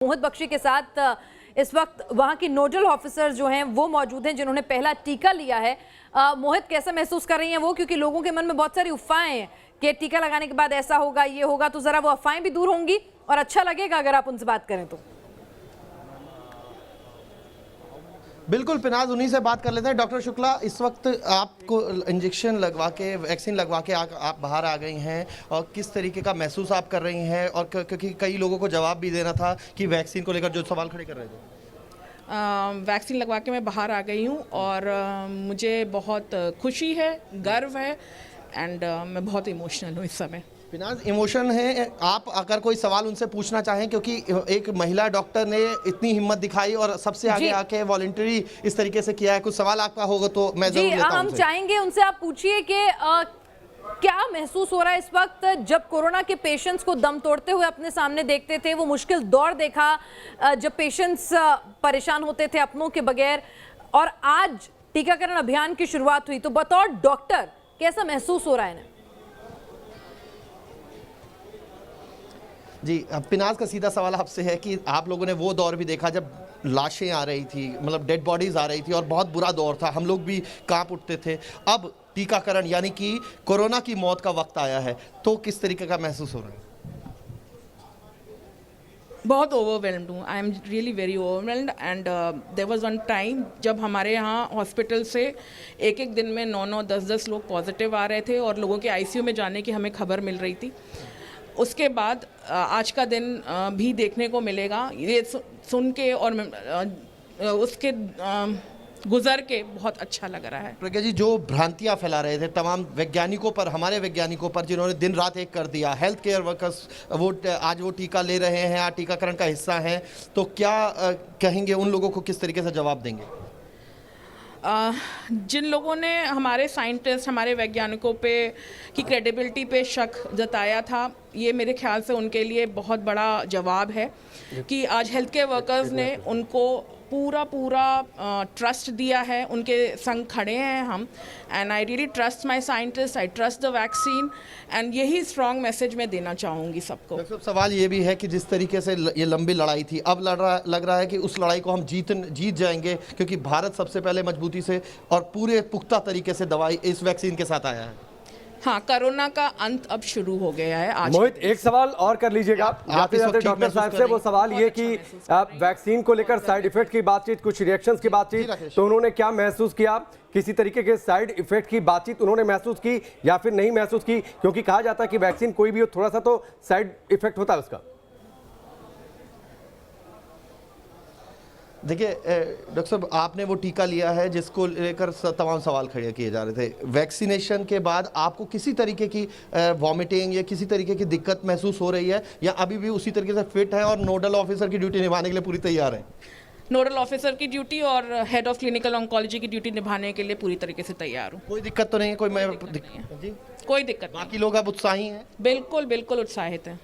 मोहित बख्शी के साथ इस वक्त वहां की नोडल ऑफिसर जो हैं वो मौजूद हैं जिन्होंने पहला टीका लिया है। मोहित, कैसा महसूस कर रही हैं वो, क्योंकि लोगों के मन में बहुत सारी अफवाहें हैं कि टीका लगाने के बाद ऐसा होगा, ये होगा, तो जरा वो अफवाहें भी दूर होंगी और अच्छा लगेगा अगर आप उनसे बात करें तो। बिल्कुल पिनाज, उन्हीं से बात कर लेते हैं। डॉक्टर शुक्ला, इस वक्त आपको इंजेक्शन लगवा के, वैक्सीन लगवा के आप बाहर आ गई हैं और किस तरीके का महसूस आप कर रही हैं? और क्योंकि कई लोगों को जवाब भी देना था कि वैक्सीन को लेकर जो सवाल खड़े कर रहे थे। वैक्सीन लगवा के मैं बाहर आ गई हूँ और मुझे बहुत खुशी है, गर्व है एंड मैं बहुत इमोशनल हूँ इस समय। पिनाज, इमोशन है, आप अगर कोई सवाल उनसे पूछना चाहें, क्योंकि एक महिला डॉक्टर ने इतनी हिम्मत दिखाई और सबसे आगे आके वॉलंटरी इस तरीके से किया है, कुछ सवाल आपका होगा तो मैं जरूर लेता हूं। हम चाहेंगे उनसे आप पूछिए कि क्या महसूस हो रहा है इस वक्त, जब कोरोना के पेशेंट्स को दम तोड़ते हुए अपने सामने देखते थे, वो मुश्किल दौर देखा जब पेशेंट्स परेशान होते थे अपनों के बगैर, और आज टीकाकरण अभियान की शुरुआत हुई, तो बतौर डॉक्टर कैसा महसूस हो रहा है? जी, पिनाज का सीधा सवाल आपसे है कि आप लोगों ने वो दौर भी देखा जब लाशें आ रही थी, मतलब डेड बॉडीज आ रही थी और बहुत बुरा दौर था, हम लोग भी कांप उठते थे। अब टीकाकरण यानी कि कोरोना की मौत का वक्त आया है, तो किस तरीके का महसूस हो रहा है? बहुत ओवरवेल्म्ड हूँ, I am really very overwhelmed and there was one time जब हमारे यहाँ हॉस्पिटल से एक एक दिन में 9-9, 10-10 लोग पॉजिटिव आ रहे थे और लोगों के आईसीयू में जाने की हमें खबर मिल रही थी। उसके बाद आज का दिन भी देखने को मिलेगा, ये सुन के और उसके गुजर के बहुत अच्छा लग रहा है। प्रज्ञा जी, जो भ्रांतियां फैला रहे थे तमाम वैज्ञानिकों पर, हमारे वैज्ञानिकों पर, जिन्होंने दिन रात एक कर दिया, हेल्थ केयर वर्कर्स वो आज वो टीका ले रहे हैं, आज टीकाकरण का हिस्सा हैं, तो क्या कहेंगे उन लोगों को, किस तरीके से जवाब देंगे? जिन लोगों ने हमारे साइंटिस्ट, हमारे वैज्ञानिकों पे की क्रेडिबिलिटी पे शक जताया था, ये मेरे ख्याल से उनके लिए बहुत बड़ा जवाब है कि आज हेल्थ केयर वर्कर्स ने उनको पूरा ट्रस्ट दिया है, उनके संग खड़े हैं हम, and I really trust my scientist, I trust the vaccine, and यही स्ट्रॉन्ग मैसेज मैं देना चाहूँगी सबको। सवाल ये भी है कि जिस तरीके से ये लंबी लड़ाई थी, अब लग रहा है कि उस लड़ाई को हम जीत जाएंगे, क्योंकि भारत सबसे पहले मजबूती से और पूरे पुख्ता तरीके से दवाई इस वैक्सीन के साथ आया है। हाँ, कोरोना का अंत अब शुरू हो गया है आज। मोहित, एक सवाल और कर लीजिएगा आप डॉक्टर साहब से। वो सवाल ये कि वैक्सीन को लेकर साइड इफेक्ट की बातचीत, कुछ रिएक्शंस की बातचीत, तो उन्होंने क्या महसूस किया? किसी तरीके के साइड इफेक्ट की बातचीत उन्होंने महसूस की या फिर नहीं महसूस की? क्योंकि कहा जाता है कि वैक्सीन कोई भी हो, थोड़ा सा तो साइड इफेक्ट होता है उसका। देखिए डॉक्टर साहब, आपने वो टीका लिया है जिसको लेकर तमाम सवाल खड़े किए जा रहे थे। वैक्सीनेशन के बाद आपको किसी तरीके की वॉमिटिंग या किसी तरीके की दिक्कत महसूस हो रही है, या अभी भी उसी तरीके से फिट है और नोडल ऑफिसर की ड्यूटी निभाने के लिए पूरी तैयार है? नोडल ऑफिसर की ड्यूटी और हेड ऑफ क्लिनिकल ऑन्कोलॉजी की ड्यूटी निभाने के लिए पूरी तरीके से तैयार हूँ। कोई दिक्कत तो नहीं है? कोई दिक्कत नहीं है। कोई दिक्कत नहीं। बाकी लोग अब उत्साही हैं? बिल्कुल उत्साहित हैं।